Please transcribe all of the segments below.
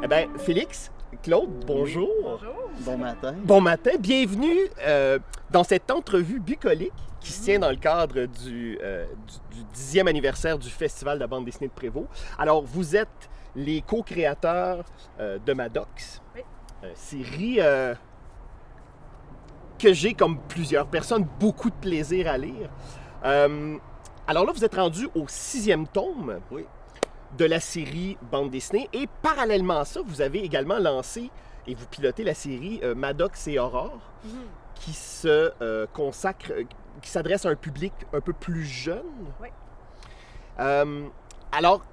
Eh bien, Félix, Claude, bonjour. Bonjour. Bon matin. Bon matin, bienvenue dans cette entrevue bucolique qui se tient dans le cadre du 10e anniversaire du Festival de la bande dessinée de Prévost. Alors, vous êtes les co-créateurs de Maddox, Oui. Série que j'ai, comme plusieurs personnes, beaucoup de plaisir à lire. Alors là, vous êtes rendu au 6e tome Oui. de la série bande dessinée et parallèlement à ça, vous avez également lancé et vous pilotez la série Maddox et Aurore qui se consacre, qui s'adresse à un public un peu plus jeune. Oui. Alors,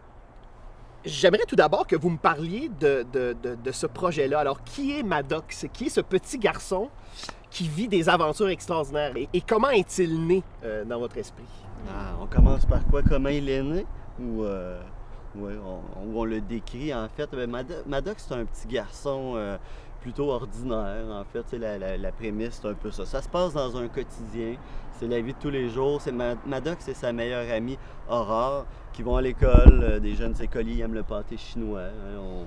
j'aimerais tout d'abord que vous me parliez de ce projet-là. Alors, qui est Maddox? Qui est ce petit garçon qui vit des aventures extraordinaires? Et comment est-il né dans votre esprit? On commence par quoi? Comment il est né? Ou on le décrit, en fait. Maddox, c'est un petit garçon plutôt ordinaire, en fait. La prémisse, c'est un peu ça. Ça se passe dans un quotidien. C'est la vie de tous les jours. Maddox et sa meilleure amie, Aurore, qui vont à l'école. Des jeunes écoliers aiment le pâté chinois. Hein.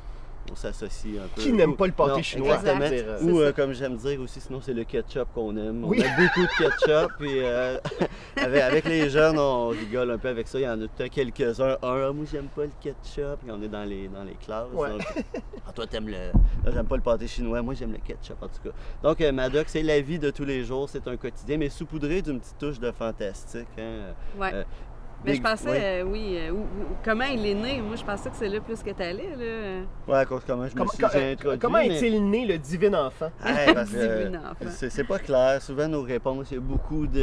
On s'associe un peu. Qui n'aime pas le pâté Non, chinois? Exactement. Exact. Ou, comme j'aime dire aussi, sinon, c'est le ketchup qu'on aime. Oui. On a beaucoup de ketchup. Puis, avec les jeunes, on rigole un peu avec ça. Il y en a peut-être quelques-uns. Moi, j'aime pas le ketchup. Puis on est dans les classes. Ouais. Donc, toi, t'aimes le... J'aime pas le pâté chinois. Moi, j'aime le ketchup, en tout cas. Donc, Maddox, c'est la vie de tous les jours. C'est un quotidien, mais saupoudré d'une petite touche de fantastique. Hein. Ouais. Mais je pensais, comment il est né? Moi, je pensais que c'est là plus que t'allais, là. Ouais, à cause comment je me suis introduit. Comment mais- est-il né, le divin enfant? Hey, parce que Divin enfant. c'est pas clair. Souvent, nos réponses, il y a beaucoup de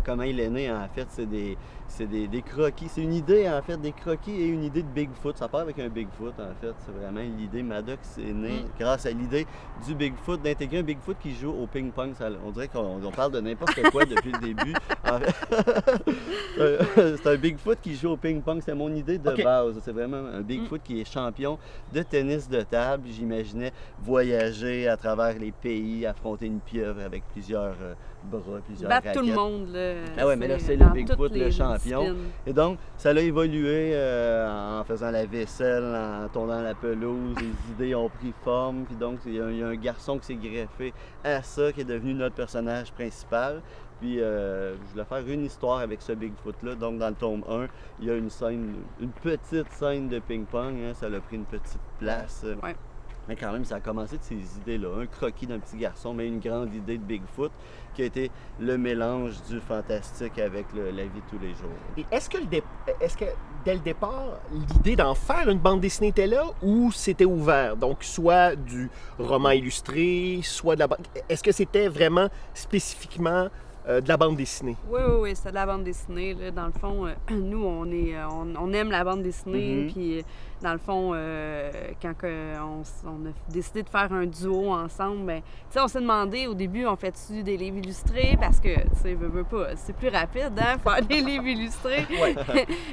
comment il est né. En fait, c'est des croquis. C'est une idée, en fait, des croquis et une idée de Bigfoot. Ça part avec un Bigfoot, en fait. C'est vraiment l'idée. Maddox est né grâce à l'idée du Bigfoot, d'intégrer un Bigfoot qui joue au ping-pong. On dirait qu'on parle de n'importe quoi depuis le début. En fait, c'est un Bigfoot qui joue au ping-pong. C'est mon idée de base. C'est vraiment un Bigfoot qui est champion de tennis de table. J'imaginais voyager à travers les pays, affronter une pieuvre avec plusieurs bras, plusieurs Battre raquettes. tout le monde, là. Ah ouais, mais là, c'est dans le Bigfoot, toutes le les champion. disciplines. Et donc, ça a évolué en faisant la vaisselle, en tournant la pelouse. Les idées ont pris forme. Puis donc, il y a un garçon qui s'est greffé à ça, qui est devenu notre personnage principal. Puis, je voulais faire une histoire avec ce Bigfoot-là. Donc, dans le tome 1, il y a une petite scène de ping-pong. Hein, ça a pris une petite place. Ouais. Mais quand même, ça a commencé de ces idées-là. Un croquis d'un petit garçon, mais une grande idée de Bigfoot qui a été le mélange du fantastique avec la vie de tous les jours. Et est-ce que dès le départ, l'idée d'en faire une bande dessinée était là ou c'était ouvert? Donc, soit du roman illustré, soit de la bande... Est-ce que c'était vraiment spécifiquement de la bande dessinée? Oui, c'est de la bande dessinée. Là. Dans le fond, nous, on aime la bande dessinée. Puis, dans le fond, quand on a décidé de faire un duo ensemble, ben, on s'est demandé au début, on fait-tu des livres illustrés? Parce que, tu sais, veux pas, c'est plus rapide, hein, faire des livres illustrés. Ouais.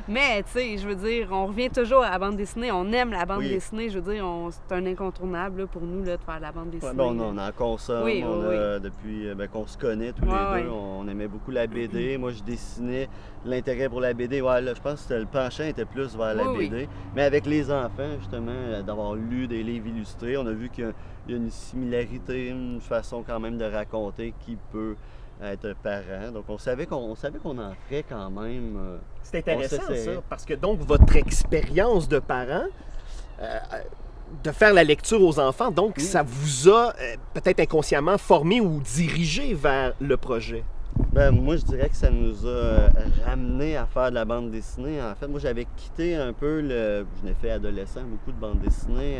Mais, tu sais, je veux dire, on revient toujours à la bande dessinée. On aime la bande Oui. dessinée. Je veux dire, c'est un incontournable là, pour nous là, de faire la bande dessinée. Ouais, on en consomme Oui, depuis qu'on se connaît tous les deux. On aimait beaucoup la BD. Moi, je dessinais l'intérêt pour la BD. Ouais, là, je pense que le penchant était plus vers la BD. Mais avec les enfants, justement, d'avoir lu des livres illustrés, on a vu qu'il y a une similarité, une façon quand même de raconter qui peut être parent. Donc, on savait qu'on en ferait quand même. C'est intéressant, on s'essayait. ça, parce que donc, votre expérience de parent... de faire la lecture aux enfants, donc ça vous a peut-être inconsciemment formé ou dirigé vers le projet. Ben, moi, je dirais que ça nous a ramené à faire de la bande dessinée. En fait, moi, j'avais quitté un peu je n'ai fait adolescent beaucoup de bande dessinée.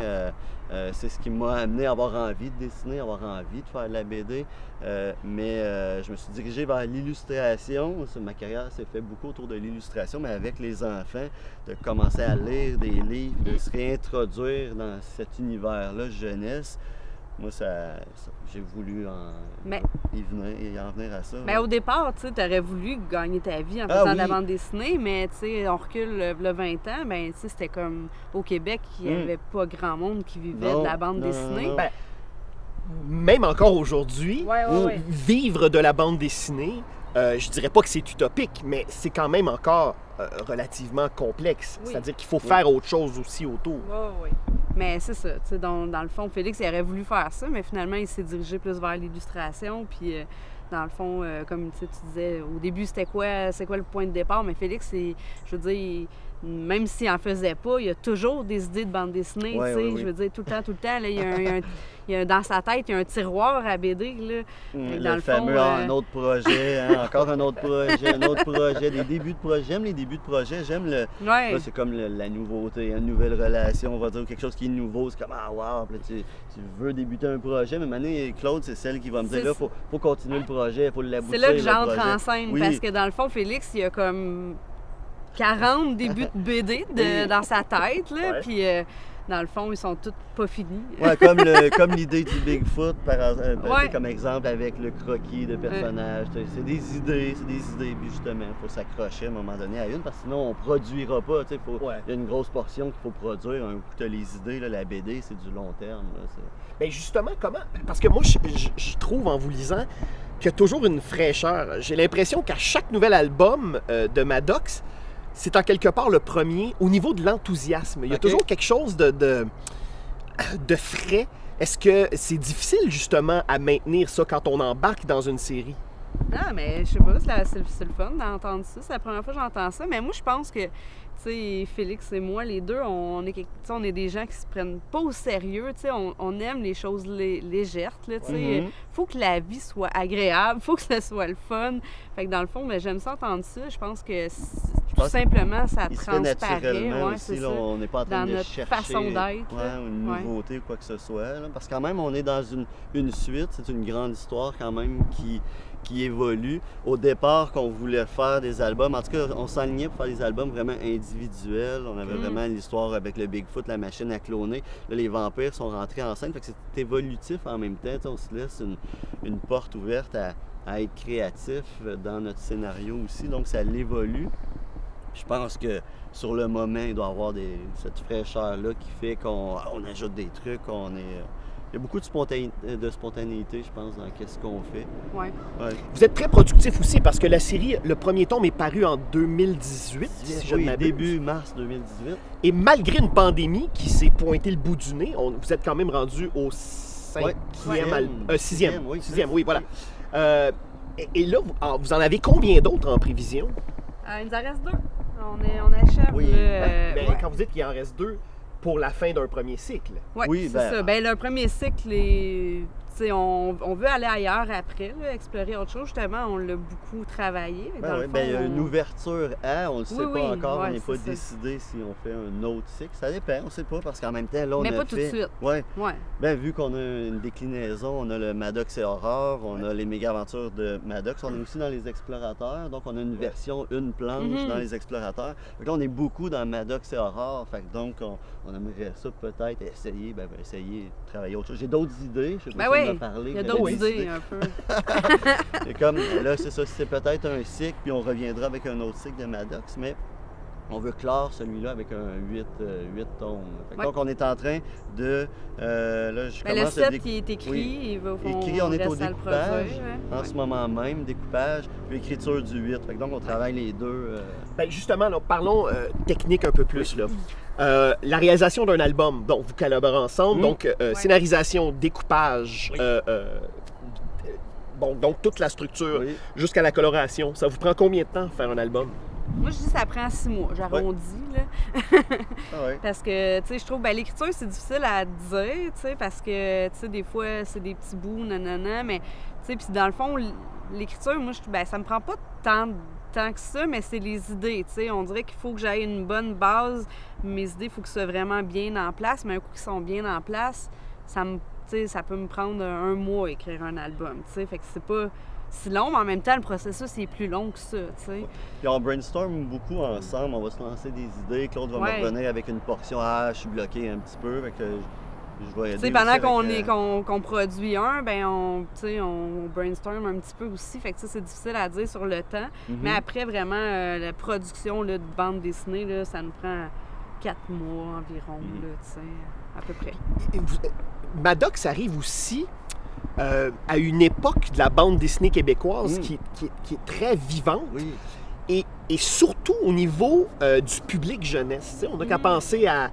C'est ce qui m'a amené à avoir envie de dessiner, à avoir envie de faire de la BD. Mais je me suis dirigé vers l'illustration. Ma carrière s'est faite beaucoup autour de l'illustration, mais avec les enfants, de commencer à lire des livres, de se réintroduire dans cet univers-là, jeunesse. Moi, j'ai voulu en venir à ça. Mais au départ, tu aurais voulu gagner ta vie en faisant de la bande dessinée, mais on recule le 20 ans, ben, c'était comme au Québec, il n'y avait pas grand monde qui vivait de la bande dessinée. Non. Ben, même encore aujourd'hui, vivre de la bande dessinée, je dirais pas que c'est utopique, mais c'est quand même encore relativement complexe. Oui. C'est-à-dire qu'il faut faire autre chose aussi autour. Oui. Mais c'est ça. Dans le fond, Félix, il aurait voulu faire ça, mais finalement, il s'est dirigé plus vers l'illustration. Puis, dans le fond, comme tu disais, au début, c'est quoi le point de départ? Mais Félix, je veux dire, même s'il en faisait pas, il y a toujours des idées de bande dessinée. Ouais, Je veux dire, tout le temps, là, il y a dans sa tête, il y a un tiroir à BD. Là. Dans Le fameux fond, un autre projet, encore un autre projet, des débuts de projet. J'aime les débuts de projet, j'aime le. Ouais. Là, c'est comme la nouveauté, une nouvelle relation, on va dire quelque chose qui est nouveau. C'est comme ah wow, puis là, tu veux débuter un projet, mais maintenant Claude, c'est celle qui va me dire là, faut continuer le projet, il faut l'aboutir. C'est là que j'entre projet. en scène, Oui. parce que dans le fond, Félix, il y a comme 40 débuts de BD dans sa tête, là, Ouais. puis dans le fond, ils sont tous pas finis. Ouais, comme l'idée du Bigfoot, Ouais. comme exemple avec le croquis de personnage. C'est des idées, puis justement, il faut s'accrocher à un moment donné à une, parce que sinon on produira pas. Ouais. Il y a une grosse portion qu'il faut produire. Un coup, tu as les idées, là, la BD, c'est du long terme. Là, Bien justement, comment? Parce que moi, je trouve en vous lisant qu'il y a toujours une fraîcheur. J'ai l'impression qu'à chaque nouvel album de Maddox, c'est en quelque part le premier au niveau de l'enthousiasme. Il y a Ok. toujours quelque chose de frais. Est-ce que c'est difficile justement à maintenir ça quand on embarque dans une série? Ah, mais je sais pas, c'est le fun d'entendre ça. C'est la première fois que j'entends ça. Mais moi, je pense que, tu sais, Félix et moi, les deux, on est des gens qui se prennent pas au sérieux. Tu sais, on aime les choses légères, là, tu sais. Mhm. Faut que la vie soit agréable, faut que ça soit le fun. Fait que dans le fond, ben, j'aime ça entendre ça. Je pense que tout pense simplement, ça Il se fait transparaît. naturellement Ouais, aussi, c'est là, ça. on n'est pas en train Dans de notre chercher façon d'être, là. une Ouais. nouveauté ou quoi que ce soit. Là, parce que quand même, on est dans une suite, c'est une grande histoire quand même qui évolue. Au départ, qu'on voulait faire des albums, en tout cas, on s'alignait pour faire des albums vraiment individuels. On avait vraiment l'histoire avec le Bigfoot, la machine à cloner. Là, les vampires sont rentrés en scène, fait que c'est évolutif en même temps. Tu sais, on se laisse une porte ouverte à être créatif dans notre scénario aussi, donc ça l'évolue. Je pense que sur le moment, il doit y avoir cette fraîcheur-là qui fait qu'on ajoute des trucs, il y a beaucoup de spontanéité, je pense, dans qu'est-ce qu'on fait. Ouais. Ouais. Vous êtes très productif aussi parce que la série, le premier tome est paru en 2018, si je ne Oui, m'abuse. début mars 2018. Et malgré une pandémie qui s'est pointée le bout du nez, vous êtes quand même rendu au Ouais. sixième, oui. oui, voilà. Et là, vous en avez combien d'autres en prévision? Il nous en reste 2. On achève. Oui. là, Ben, ouais. quand vous dites qu'il en reste 2 pour la fin d'un premier cycle. Ouais, Oui, c'est ça. Ben, le premier cycle, on veut aller ailleurs après, là, explorer autre chose. Justement, on l'a beaucoup travaillé. Dans le fond, Il y a une ouverture à, on ne le sait Oui, pas encore, ouais, on n'est pas c'est ça. décidé si on fait un autre cycle. Ça dépend, on ne sait pas, parce qu'en même temps, là, on Mais a pas tout de fait... suite. Ouais. Ouais. Ben, vu qu'on a une déclinaison, on a le Maddox et Horror, on a les méga-aventures de Maddox, on est aussi dans les Explorateurs, donc on a une version, une planche dans les Explorateurs. Donc là, on est beaucoup dans Maddox et Horror, fait que donc on aimerait ça peut-être essayer de travailler autre chose. J'ai d'autres idées, je sais pas Ben si on en oui, a parlé. il y a mais d'autres des idées un peu. C'est comme, là, c'est ça, c'est peut-être un cycle, puis on reviendra avec un autre cycle de Maddox, mais on veut clore celui-là avec un 8 tomes. Fait que Ouais. Donc, on est en train de... là, je Ben, le commence à 7 qui est écrit, Oui. il va Écrit, on est au reste à le découpage produire, hein. en ce moment même, découpage, puis écriture du 8. Fait que donc, on travaille les deux. Ben justement, là, parlons technique un peu plus. Là. La réalisation d'un album, donc vous collaborez ensemble, donc scénarisation, découpage, donc toute la structure Oui. jusqu'à la coloration. Ça vous prend combien de temps faire un album? Moi, je dis que ça prend 6 mois. J'arrondis, là. Ah ouais. Parce que, tu sais, je trouve, ben, l'écriture, c'est difficile à dire, tu sais, parce que, tu sais, des fois, c'est des petits bouts, nanana, mais, tu sais, puis dans le fond, l'écriture, moi, ça me prend pas tant que ça, mais c'est les idées, tu sais. On dirait qu'il faut que j'aille une bonne base. Mes idées, il faut qu'elles soient vraiment bien en place, mais un coup qu'ils sont bien en place, ça peut me prendre un mois à écrire un album, tu sais. Fait que c'est pas si long, mais en même temps, le processus est plus long que ça, tu sais. Puis on brainstorm beaucoup ensemble, on va se lancer des idées. Claude va me revenir avec une portion. Ah, je suis bloqué un petit peu. Fait que je vais aider. Tu sais, pendant aussi avec, qu'on produit un, ben on brainstorm un petit peu aussi. Fait que ça, c'est difficile à dire sur le temps. Mais après, vraiment, la production là, de bande dessinée, là, ça nous prend 4 mois environ, là, tu sais, à peu près. Maddox arrive aussi à une époque de la bande dessinée québécoise qui est très vivante. Oui. Et et surtout au niveau du public jeunesse. Tu sais, on n'a qu'à penser à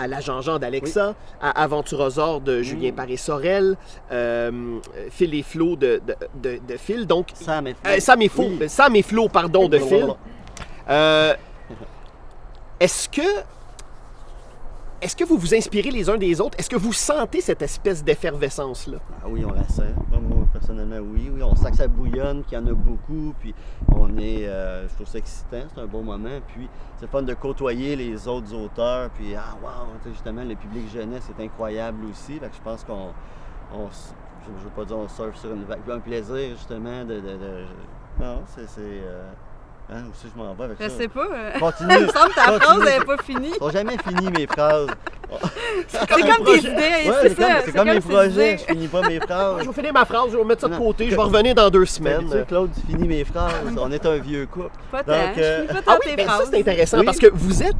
la Jean-Jean d'Alexa, à Aventurosaure de Julien Paré-Sorel, Phil et Flo de Phil. Donc, Sam et Flo. Sam et Flo, pardon, de Phil. Est-ce que vous vous inspirez les uns des autres? Est-ce que vous sentez cette espèce d'effervescence-là? Ah oui, on la sent. Moi, personnellement, oui. On sent que ça bouillonne, qu'il y en a beaucoup, puis on est... je trouve ça excitant, c'est un bon moment. Puis c'est fun de côtoyer les autres auteurs, puis justement, le public jeunesse est incroyable aussi. Fait que je pense qu'on... je veux pas dire on surfe sur une vague. Un plaisir, justement, Non, où c'est que je m'en vais avec ça? Je sais pas. Continue. Il me semble que ta phrase n'est pas finie. Ils sont jamais finis, mes phrases. C'est comme tes idées, C'est comme mes projets, je finis pas mes phrases. Je vais finir ma phrase, je vais mettre ça de côté, je vais revenir dans 2 semaines. Tu sais, Claude, tu finis mes phrases. On est un vieux couple. Pas tant. Donc, Je finis pas tant tes ça phrases. c'est intéressant Oui. parce que vous êtes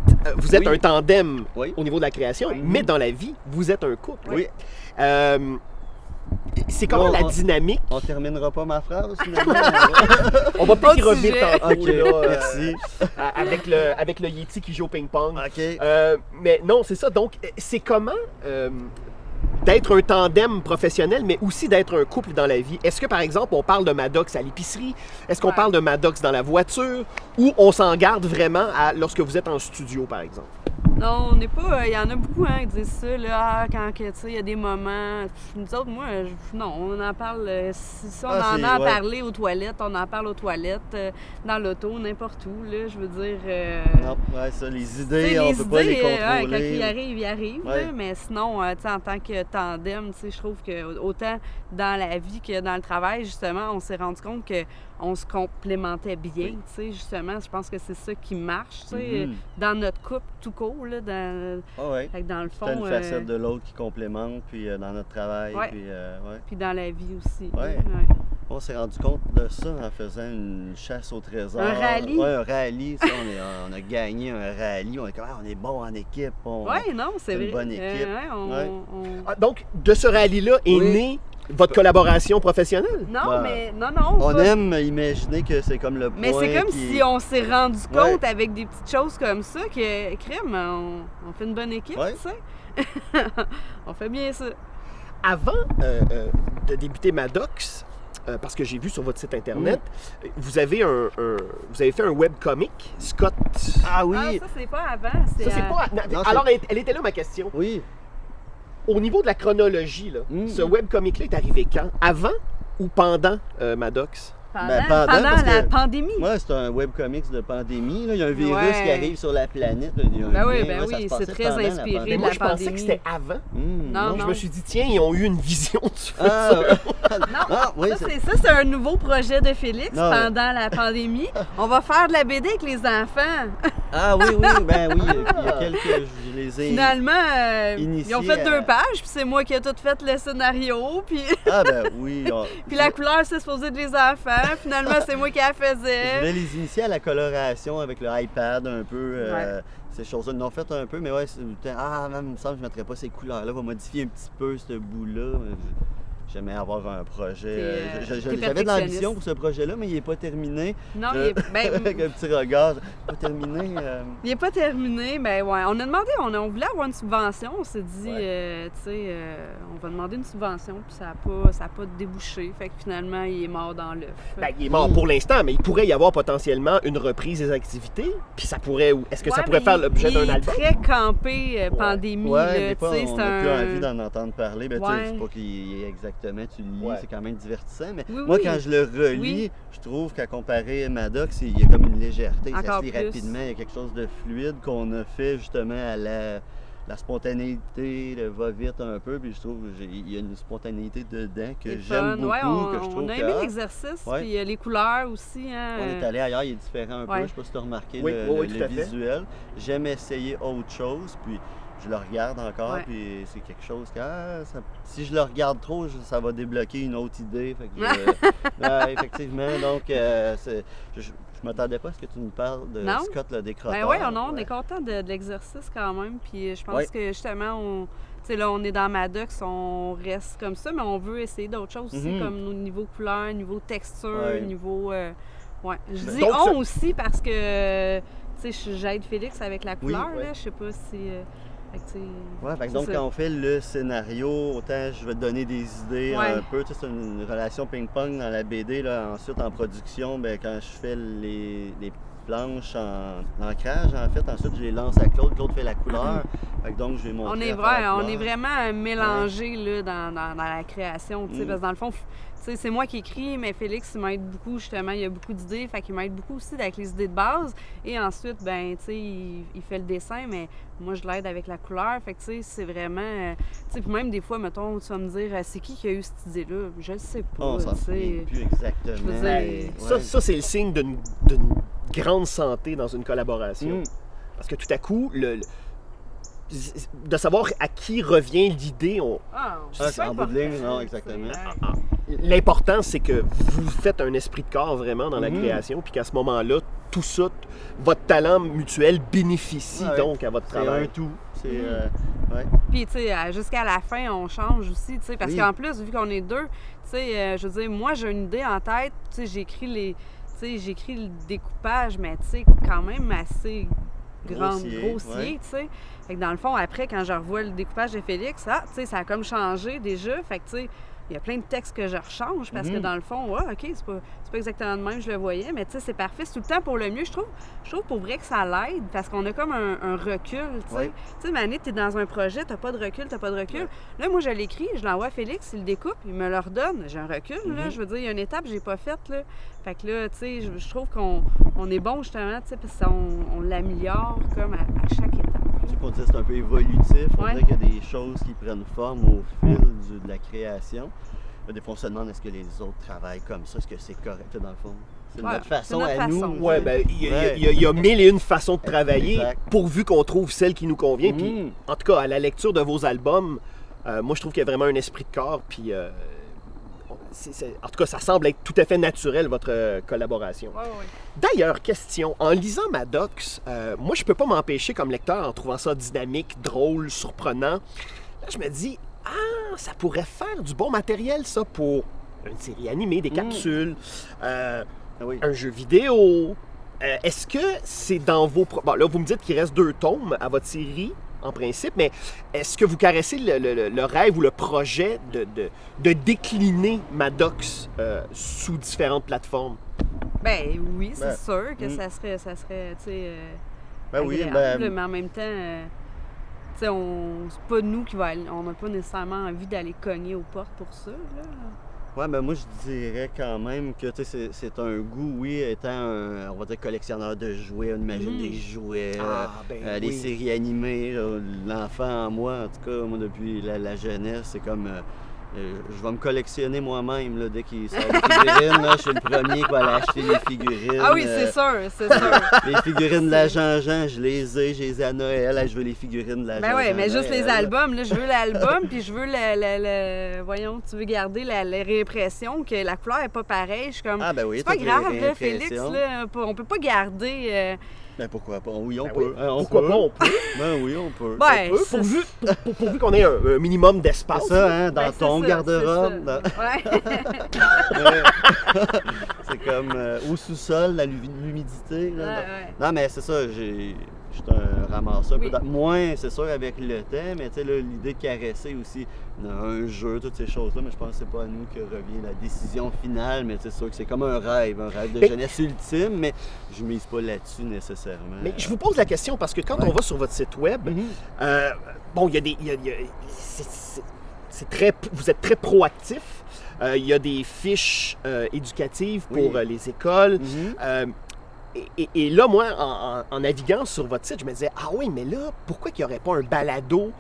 Oui. un tandem Oui. au niveau de la création, Oui. mais dans la vie, vous êtes un couple. Oui. C'est comment la dynamique? On terminera pas ma phrase, finalement. On va peut-être y Autre revenir sujet. tantôt, OK, là, merci. avec le Yeti qui joue au ping-pong. OK. Mais non, c'est ça. Donc, c'est comment d'être un tandem professionnel, mais aussi d'être un couple dans la vie. Est-ce que, par exemple, on parle de Maddox à l'épicerie? Est-ce qu'on parle de Maddox dans la voiture? Ou on s'en garde vraiment lorsque vous êtes en studio, par exemple? Non, on n'est pas. Il y en a beaucoup qui disent ça, là, quand tu sais, il y a des moments. Nous autres, moi, non, on en parle. Si on en a à parler aux toilettes, on en parle aux toilettes, dans l'auto, n'importe où, là, je veux dire. Non, ça, les Tu sais, idées, on peut pas les contrôler. quand il arrive, Ouais. là, mais sinon, tu sais, en tant que tandem, tu sais, je trouve que autant dans la vie que dans le travail, justement, on s'est rendu compte qu'on se complémentait bien, tu sais, justement, je pense que c'est ça qui marche, tu sais, dans notre couple tout court, là, fait que dans le fond... C'est une facette de l'autre qui complémente, puis dans notre travail, Ouais. Puis dans la vie aussi. Ouais. On s'est rendu compte de ça en faisant une chasse au trésor. Un rallye? Ouais, un rallye. Ça, on a gagné un rallye. On est comme, on est bon en équipe. Oui, non, c'est vrai. une bonne équipe. Donc, de ce rallye-là est née votre collaboration professionnelle? Non, Ouais. mais non. On pas- aime imaginer que c'est comme le point. Mais c'est comme qui- si on s'est rendu compte avec des petites choses comme ça que, crème, on fait une bonne équipe, Ouais. tu sais. On fait bien ça. Avant de débuter Maddox, parce que j'ai vu sur votre site internet, vous avez fait un webcomic, Scott. Ah oui! Ah, ça, c'est pas avant. Ça, c'est pas. Non, Alors, elle était là ma question. Oui. Au niveau de la chronologie, là, ce webcomic-là est arrivé quand? Avant ou pendant Maddox? Pendant parce la que- pandémie. Ouais, c'est un webcomics de pandémie. Là. Il y a un virus Ouais. qui arrive sur la planète. Là. Il y a un Ben oui, lien, ben là, ça oui, se passait c'est très pendant la inspiré pandémie. Mais de moi, la je pensais pandémie. que c'était avant. Non, Je me suis dit, tiens, ils ont eu une vision du futur. Ah, oui, Ça, c'est un nouveau projet de Félix Non, pendant la pandémie. On va faire de la BD avec les enfants. Ah oui, ben oui. Il y a quelques. Je les ai. Finalement, initié ils ont fait à- 2 pages, puis c'est moi qui ai tout fait le scénario, puis, Ah ben oui. puis la couleur, c'est supposé de les enfants. Finalement, c'est moi qui la Je voulais faisais. les initier à la coloration avec le iPad un peu. Ouais. Ces choses-là. Ils l'ont fait un peu, mais ouais, même, il me semble que je ne mettrais pas ces couleurs-là. On va modifier un petit peu ce bout-là. J'aimais avoir un projet. T'es J'avais de perfectionniste. l'ambition pour ce projet-là, mais il n'est pas terminé. Non, il est, Avec un petit regard. Pas terminé. il est pas terminé, mais ouais. On a demandé, on voulait avoir une subvention. On s'est dit, tu sais, on va demander une subvention, puis ça a pas débouché. Fait que finalement, il est mort dans l'œuf. Ben, il est mort pour l'instant, mais il pourrait y avoir potentiellement une reprise des activités. Puis ça pourrait. Est-ce que ça pourrait faire l'objet d'un album? Il est très campé, pandémie. Ouais, là, des fois, tu sais, on c'est n'a plus un... envie d'en entendre parler. Ben, tu sais, Ouais. c'est pas qu'il est exactement, tu le lis, Ouais. c'est quand même divertissant. Mais Oui, moi, oui. quand je le relis, Oui. je trouve qu'à comparer Maddox, il y a comme une légèreté. Ça Encore se lit plus. rapidement. Il y a quelque chose de fluide qu'on a fait justement à la spontanéité, le va-vite un peu. Puis je trouve qu'il y a une spontanéité dedans que C'est j'aime fun. beaucoup. Ouais, que je trouve on a que, aimé l'exercice, Ouais. puis les couleurs aussi. Hein, on est allé ailleurs, il est différent un peu. Ouais. Je sais pas si tu as remarqué Oui, le, oui, le tout à fait. visuel. J'aime essayer autre chose, puis je le regarde encore, Ouais. puis c'est quelque chose que si je le regarde trop, ça va débloquer une autre idée. Fait que ouais, effectivement, donc je m'attendais pas à ce que tu nous parles de Non. Scott le décroteur. Ben oui, on est content de l'exercice quand même. Puis je pense Ouais. que justement, tu sais, là, on est dans Maddox, on reste comme ça, mais on veut essayer d'autres choses aussi, Mhm. comme au niveau couleur, niveau texture, Ouais. niveau. Ouais. Je dis Donc, on aussi parce que, tu sais, j'aide Félix avec la couleur, Oui. là. Je sais pas si... fait que, tu sais, Ouais, c'est donc ça. quand on fait le scénario, autant je vais te donner des idées Ouais. un peu, tu sais, c'est une relation ping-pong dans la BD, là. Ensuite en production, ben, quand je fais les planches en ancrage, en fait, ensuite je les lance à Claude, Claude fait la couleur, fait que donc je vais montrer On est à faire la on est couleur. vraiment mélangés là, dans la création, tu sais, Mm. parce que dans le fond, tu sais, c'est moi qui écris, mais Félix, il m'aide beaucoup, justement, il y a beaucoup d'idées, fait qu'il m'aide beaucoup aussi avec les idées de base, et ensuite, ben, tu sais, il fait le dessin, mais moi, je l'aide avec la couleur, fait que, tu sais, c'est vraiment, tu sais, puis même des fois, mettons, tu vas me dire, c'est qui a eu cette idée-là? Je le sais pas, On s'en tu souvient sais. plus exactement. je veux dire, Ouais. Ça, c'est le signe d'une grande santé dans une collaboration. Mm. Parce que tout à coup, de savoir à qui revient l'idée, Ah, C'est en bout de ligne, non, important, exactement. tu sais. l'important, c'est que vous faites un esprit de corps vraiment dans la Mhm. création, puis qu'à ce moment-là, tout ça, votre talent mutuel bénéficie Ouais. donc à votre C'est un travail. tout. C'est, Mm. ouais. Puis, tu sais, jusqu'à la fin, on change aussi, tu sais, parce Oui. qu'en plus, vu qu'on est deux, tu sais, je veux dire, moi, j'ai une idée en tête, tu sais, j'écris le découpage, mais tu sais, quand même assez grossier, ouais. tu sais. Fait que dans le fond, après, quand je revois le découpage de Félix, tu sais, ça a comme changé déjà, fait que, tu sais, il y a plein de textes que je rechange parce que Mhm. dans le fond, ouais, OK, c'est pas exactement de même, je le voyais, mais tu sais, c'est parfait, c'est tout le temps pour le mieux. Je trouve pour vrai que ça l'aide parce qu'on a comme un recul, tu sais. Ouais. Tu sais, Mané, t'es dans un projet, t'as pas de recul. Ouais. Là, moi, je l'écris, je l'envoie à Félix, il le découpe, il me le redonne. J'ai un recul, là. Mhm. Je veux dire, il y a une étape que j'ai pas faite, là. Fait que là, tu sais, je trouve qu'on est bon, justement, tu sais, parce qu'on l'améliore comme à chaque étape. Tu sais, pour dire c'est un peu évolutif, on Ouais. dirait qu'il y a des choses qui prennent forme au fil de la création. Là, des fois, on se demande est-ce que les autres travaillent comme ça, est-ce que c'est correct dans le fond? C'est Ouais, notre façon c'est notre à nous. façon. Ouais, ben, il y a- Ouais. il y a mille et une façons de travailler, Exact. pourvu qu'on trouve celle qui nous convient. Puis, Mm. en tout cas, à la lecture de vos albums, moi, je trouve qu'il y a vraiment un esprit de corps. Puis, en tout cas, ça semble être tout à fait naturel, votre collaboration. Ouais, ouais. D'ailleurs, question, en lisant Maddox, moi, je peux pas m'empêcher comme lecteur, en trouvant ça dynamique, drôle, surprenant. Là, je me dis, ça pourrait faire du bon matériel, ça, pour une série animée, des capsules, Ah oui. un jeu vidéo. Est-ce que c'est dans vos... Bon, là, vous me dites qu'il reste 2 tomes à votre série, en principe, mais est-ce que vous caressez le rêve ou le projet de décliner Maddox sous différentes plateformes? Ben oui, c'est Ben, sûr que mm. ça serait, tu sais, Ben oui, agréable, ben, mais en même temps, tu sais, c'est pas nous qui va aller, on n'a pas nécessairement envie d'aller cogner aux portes pour ça, là. ouais, ben moi je dirais quand même que tu sais, c'est un goût, oui, étant un, on va dire, collectionneur de jouets, on imagine des jouets, des oui. séries animées, là, l'enfant en moi, en tout cas, moi depuis la jeunesse, c'est comme je vais me collectionner moi-même là, dès qu'il sort des figurines, là, je suis le premier qui va aller acheter les figurines. Ah oui, c'est sûr, c'est sûr. Les figurines de la Jean-Jean, je les ai à Noël, je veux les figurines de la Ben Jean-Jean. oui, mais juste les Noël. albums, là, je veux l'album, puis je veux voyons, tu veux garder la réimpression, que la couleur est pas pareille. Je suis comme, Ah ben oui, c'est pas toutes les grave, là, Félix, réimpressions. là, on peut pas garder... Ben pourquoi pas? Oui, on Ben peut. oui, Hein, pourquoi pas, on peut. Ben oui, on peut. Ben, On peut, pourvu qu'on ait un minimum d'espace. C'est ça, hein, dans ben, c'est ton ça, garde-robe. c'est dans- ça. Ouais. Ouais. C'est comme au sous-sol, l'humidité. Là, Ouais, dans- ouais. Non, mais c'est ça, je suis un ramasseur. Oui. Moins, c'est sûr, avec le temps, mais tu sais, là, l'idée de caresser aussi un jeu, toutes ces choses-là, mais je pense que c'est pas à nous que revient la décision finale, mais c'est sûr que c'est comme un rêve de Mais- jeunesse ultime, mais je mise pas là-dessus nécessairement. Mais je vous pose la question parce que quand Ouais. on va sur votre site web, Mhm. bon, il y a des. C'est très, vous êtes très proactif. Il y a des fiches éducatives pour Oui. les écoles. Mhm. Et là, moi, en naviguant sur votre site, je me disais, ah oui, mais là, pourquoi qu'il n'y aurait pas un balado?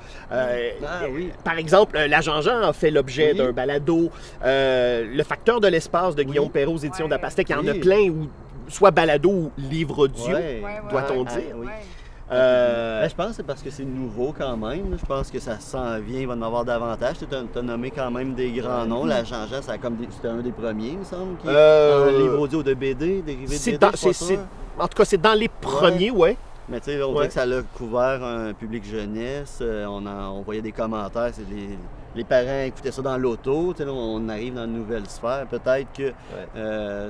Oui. Par exemple, La Jean-Jean a fait l'objet Oui. d'un balado. Le Facteur de l'espace de Guillaume Perrault aux éditions Ouais. d'Apastec, il y en a Oui. plein, ou soit balado ou livre audio, Ouais. doit-on Ah, dire. oui. Ouais. Ben, je pense que c'est parce que c'est nouveau quand même. là. Je pense que ça s'en vient, il va en avoir davantage. Tu as nommé quand même des grands noms. La Jean-Jean, c'était un des premiers, il me semble, qui Euh, un livre audio de BD, dérivé de C'est BD, dans- je suis pas c'est- sûr. En tout cas, c'est dans les premiers, ouais. Mais tu sais, on Ouais. dirait que ça a couvert un public jeunesse. On voyait des commentaires, c'est les parents écoutaient ça dans l'auto. Tu sais, là, on arrive dans une nouvelle sphère. Peut-être que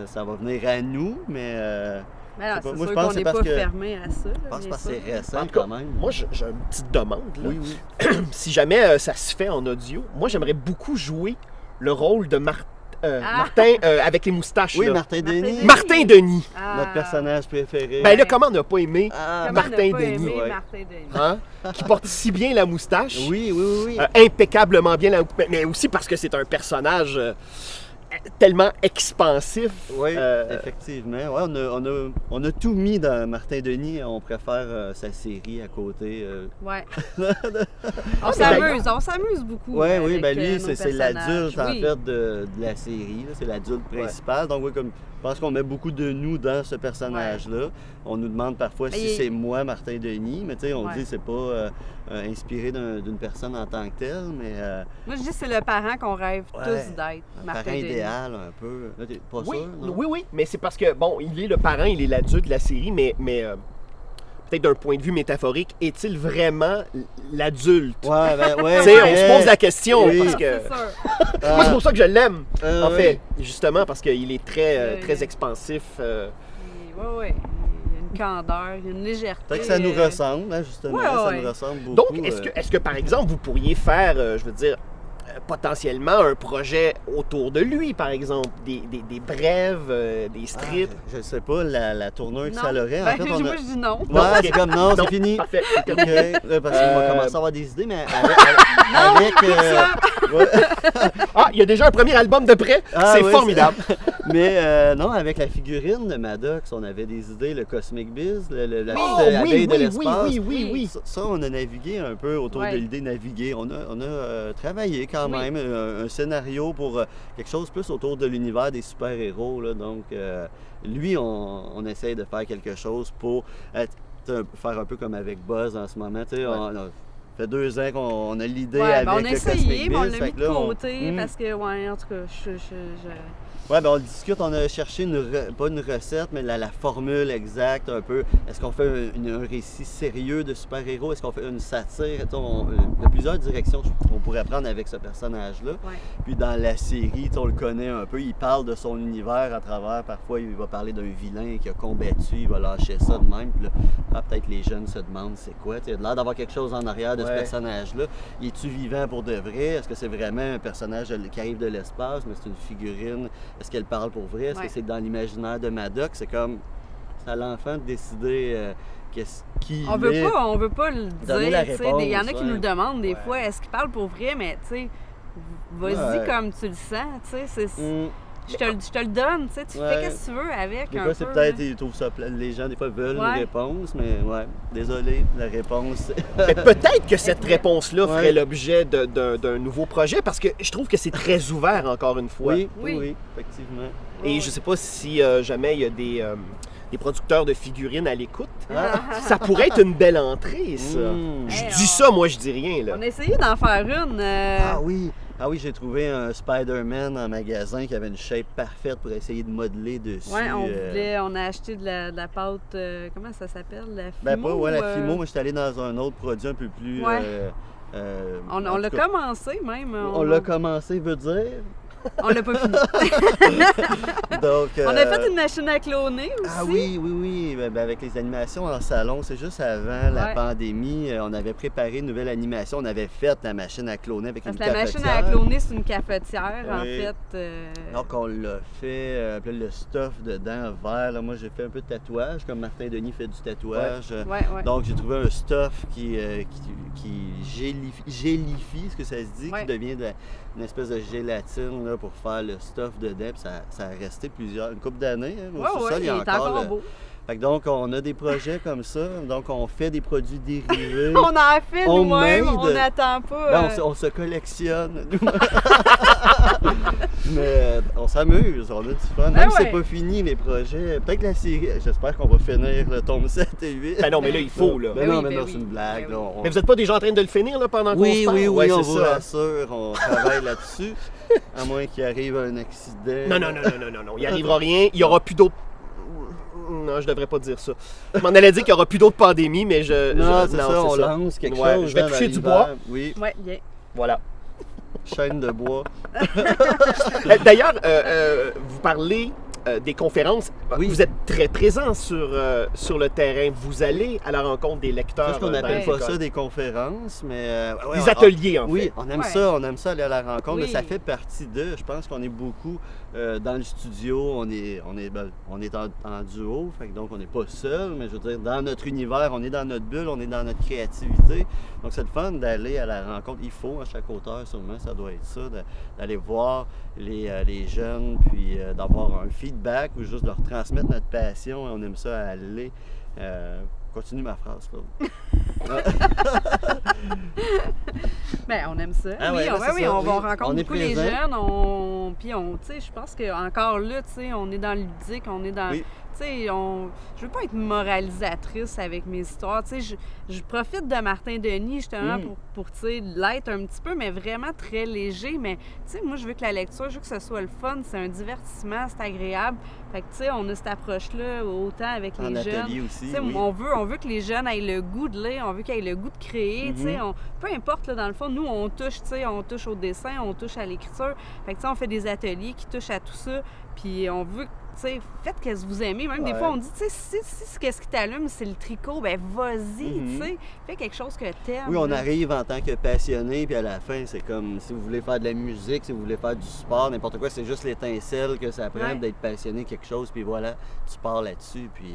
ça va venir à nous, mais... Mais non, je sais pas. c'est Moi, je sûr pense qu'on que c'est n'est parce pas que- fermé à ça. Je pense bien parce que sûr. c'est récent En tout cas, quand même. moi, j'ai une petite demande. Là. Oui, oui. Si jamais ça se fait en audio, moi, j'aimerais beaucoup jouer le rôle de Martin avec les moustaches. Oui, là. Martin Martin Denis, Martin Denis. Ah. notre personnage préféré. Ben là, comment on n'a pas aimé Ah, Comment Martin ne pas Denis, aimer ouais. Martin Denis? hein, qui porte si bien la moustache, oui, oui, oui. impeccablement bien, mais aussi parce que c'est un personnage tellement expansif. Oui, Euh, effectivement. Ouais, on a tout mis dans Martin Denis. On préfère sa série à côté. Ouais. Ah, On s'amuse beaucoup. Oui, oui, avec, ben lui, nos c'est personnages. l'adulte en Oui. fait de la série. là. C'est l'adulte principal. Donc, oui, comme je pense qu'on met beaucoup de nous dans ce personnage-là. On nous demande parfois si Et- c'est moi, Martin Denis, mais tu sais, on Ouais. dit c'est pas inspiré d'une personne en tant que telle, mais Moi, je dis que c'est le parent qu'on rêve Ouais. tous d'être. un Martin parent Denis. idéal un peu. Là, t'es pas oui, sûr, non? oui, mais c'est parce que, bon, il est le parent, il est l'adulte de la série, mais peut-être d'un point de vue métaphorique, est-il vraiment l'adulte? Ouais, ben, ouais. Tu sais, on ouais. se pose la question, Oui. parce que... C'est sûr. Ah, Moi, c'est pour ça que je l'aime, en oui. fait, justement, parce qu'il est très, Oui. très expansif. Oui, oui. Il y a une candeur, il y a une légèreté. Peut-être que ça nous ressemble, hein, justement. Ouais, Ça ouais. nous ressemble beaucoup. Donc, est-ce que, par exemple, vous pourriez faire, je veux dire, potentiellement un projet autour de lui, par exemple, des brèves, des strips? Je sais pas, la tournure que Non. ça l'aurait. En Ben, fait, on moi, a... je dis non. Ouais, Non, ok. c'est comme non, c'est fini. Parfait. OK, là, parce qu'on va commencer à avoir des idées, mais avec ouais. Ah, il y a déjà un premier album de prêt. Ah, c'est oui, formidable. Mais non, avec la figurine de Maddox, on avait des idées, le Cosmic Biz, la Oh, petite abeille oui, de oui, l'espace. oui. Ça, on a navigué un peu autour Ouais. de l'idée de naviguer. On a travaillé quand Oui. même un scénario pour quelque chose plus autour de l'univers des super-héros. Là. Donc, lui, on essaye de faire quelque chose pour faire un peu comme avec Buzz en ce moment. Tu sais, ça fait 2 ans qu'on a l'idée Ouais, avec ben, on a le essayé, Cosmic mais on Biz. l'a Fait mis que de là, côté parce que, ouais, en tout cas, Ouais, ben on le discute, on a cherché pas une recette, mais la formule exacte un peu. Est-ce qu'on fait un récit sérieux de super-héros? Est-ce qu'on fait une satire? Il y a plusieurs directions qu'on pourrait prendre avec ce personnage-là. Ouais. Puis dans la série, on le connaît un peu, il parle de son univers à travers, parfois il va parler d'un vilain qui a combattu, il va lâcher ça de même. Puis là, peut-être les jeunes se demandent c'est quoi. Il a l'air d'avoir quelque chose en arrière de ce Ouais. personnage-là. Il est-tu vivant pour de vrai? Est-ce que c'est vraiment un personnage qui arrive de l'espace, mais c'est une figurine? Est-ce qu'elle parle pour vrai? Est-ce Ouais. que c'est dans l'imaginaire de Maddox? C'est comme, c'est à l'enfant de décider qui On il est. veut pas le Donner la dire. Tu sais, réponse, il y en a qui ouais. nous le demandent des Ouais. fois. Est-ce qu'il parle pour vrai? Mais tu sais, vas-y Ouais. comme tu le sens. Tu sais, Hmm. je te le donne. Tu sais, tu Ouais. fais qu'est-ce que tu veux avec. Des un fois, c'est peu, peut-être, là. ils trouvent ça plat. Les gens, des fois, veulent Ouais. une réponse, mais ouais, désolé, la réponse. Mais peut-être que cette réponse-là ferait Ouais. l'objet d'un nouveau projet, parce que je trouve que c'est très ouvert, encore une fois. Oui, Oui. oui, effectivement. Et je sais pas si jamais il y a des producteurs de figurines à l'écoute. Ça pourrait être une belle entrée, ça. Mm. Je Hey, dis ça, moi, je dis rien, là. On a essayé d'en faire une. Ah oui, j'ai trouvé un Spider-Man en magasin qui avait une shape parfaite pour essayer de modeler dessus. Ouais, on a acheté de la pâte, comment ça s'appelle? La Fimo? Ben pas, ouais, la Fimo, mais je suis allé dans un autre produit un peu plus... Ouais. en On tout l'a cas, commencé même. On l'a commencé, veut dire. On l'a pas fini. Donc, On a fait une machine à cloner aussi. Ah oui. Ben, avec les animations en salon, c'est juste avant la Ouais. pandémie, on avait préparé une nouvelle animation. On avait fait la machine à cloner avec Parce une que la machine à cafetière. cloner, c'est une cafetière, en Oui. fait. Donc, on l'a fait, puis là, le stuff dedans, vert. Là, moi, j'ai fait un peu de tatouage, comme Martin Denis fait du tatouage. Ouais. Donc, j'ai trouvé un stuff qui gélifie, ce que ça se dit, Ouais. qui devient une espèce de gélatine là, pour faire le stuff dedans. Puis ça a resté une couple d'années. Hein, au sous-sol, il est encore beau. Fait que donc, on a des projets comme ça. Donc, on fait des produits dérivés. On en a fait nous-mêmes, Homemade. on n'attend pas. Ben, on se collectionne. Mais on s'amuse, on a du fun. Même si c'est pas fini, les projets. Peut-être que la série, j'espère qu'on va finir le tome 7 et 8. Ben non, mais là, il faut, là. Ben Ben non, oui, mais ben non, oui. c'est une blague. Ben là, oui. on- Mais vous n'êtes pas déjà en train de le finir, là, pendant qu'on Oui, se parle? oui, Ouais, on c'est vous ça. rassure, on travaille là-dessus. À moins qu'il arrive un accident. Non, il n'y arrivera rien. Il n'y aura plus d'autres... Non, je devrais pas dire ça. Je m'en allais dire qu'il n'y aura plus d'autres pandémies, mais Non, c'est ça, on c'est lance quelque Ouais, chose. je vais hein, toucher dans du l'hiver. bois. Oui. Ouais, bien. Voilà. chaîne de bois. D'ailleurs, vous parlez des conférences. Oui. Vous êtes très présent sur le terrain. Vous allez à la rencontre des lecteurs. C'est ce qu'on dans appelle les pas écoles. ça des conférences, mais... ouais, Des ateliers, en fait. Oui, on aime Ouais. ça, aller à la rencontre, mais Oui. ça fait partie d'eux. Je pense qu'on est beaucoup dans le studio, on est en duo, fait que donc on n'est pas seul, mais je veux dire, dans notre univers, on est dans notre bulle, on est dans notre créativité. Donc c'est le fun d'aller à la rencontre. Il faut, à chaque auteur, sûrement, ça doit être ça, d'aller voir les jeunes, puis d'avoir un feedback ou juste leur transmettre notre passion. On aime ça aller. Continue ma phrase, Claude. Ben, on aime ça. Ah oui, ouais, on, ben, c'est oui, ça, on oui. rencontre On est beaucoup les présent. jeunes. Puis, tu sais, je pense qu'encore là, tu sais, on est dans le ludique, on est dans. Oui. Tu sais, je veux pas être moralisatrice avec mes histoires. Tu sais, je profite de Martin Denis, justement, pour tu sais, l'être un petit peu, mais vraiment très léger. Mais, tu sais, moi, je veux que la lecture, je veux que ce soit le fun, c'est un divertissement, c'est agréable. Fait que, tu sais, on a cette approche-là autant avec En les jeunes. atelier aussi, Tu sais, oui. on veut que les jeunes aient le goût de lire, on veut qu'ils aient le goût de créer, tu sais, peu importe, là, dans le fond, nous, on touche, tu sais, on touche au dessin, on touche à l'écriture, fait que, tu sais, on fait des ateliers qui touchent à tout ça, puis on veut, tu sais, faites qu'est-ce que vous aimez, même des Ouais. fois, on dit, tu sais, si qu'est-ce qui t'allume, c'est le tricot, ben vas-y, tu sais, fais quelque chose que t'aimes. Oui, on là. arrive en tant que passionné, puis à la fin, c'est comme si vous voulez faire de la musique, si vous voulez faire du sport, n'importe quoi, c'est juste l'étincelle que ça prend Ouais. d'être passionné de quelque chose, puis voilà, tu pars là-dessus, puis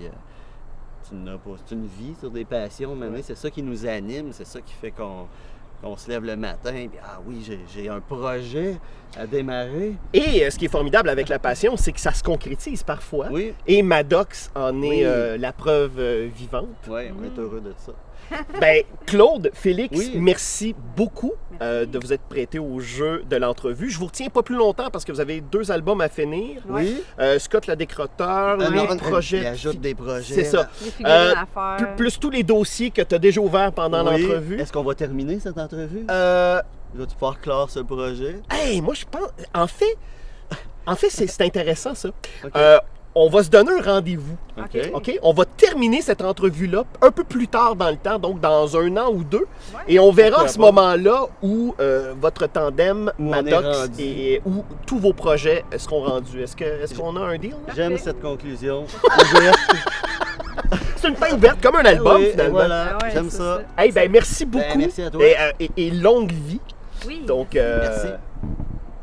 tu n'as pas. C'est une vie sur des passions, mais c'est ça qui nous anime, c'est ça qui fait qu'on se lève le matin, puis ah oui, j'ai un projet à démarrer. Et ce qui est formidable avec la passion, c'est que ça se concrétise parfois. Oui, Et Maddox en est Oui. la preuve vivante. ouais, on est heureux de ça. Ben, Claude, Félix, Oui. merci beaucoup Merci. de vous être prêté au jeu de l'entrevue. Je vous retiens pas plus longtemps parce que vous avez 2 albums à finir. Oui, Scott le décroteur, Ah les non, projets. il ajoute des projets. C'est ça. Les figurines à faire. Plus tous les dossiers que tu as déjà ouverts pendant Oui. l'entrevue. Est-ce qu'on va terminer cette entrevue? Euh, Vas-tu pouvoir clore ce projet? hey, moi je pense. En fait, c'est intéressant ça. OK. On va se donner un rendez-vous. OK. OK? On va terminer cette entrevue-là un peu plus tard dans le temps, donc dans 1 an ou 2. Ouais. Et on verra Pourquoi à ce pas? moment-là où votre tandem, Où on est Maddox, rendu. et où tous vos projets seront rendus. Est-ce qu'on a un deal? là? J'aime Parfait. cette conclusion. Ouverte. C'est une fin ouverte, comme un album Oui, et finalement. voilà, Ah ouais, j'aime c'est ça. Hey, ben merci beaucoup. merci à toi. Et longue vie. Oui. Donc, Merci.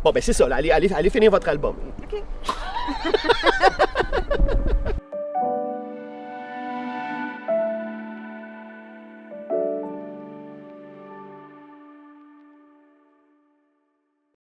Bon, ben c'est ça. Là, allez finir votre album. OK.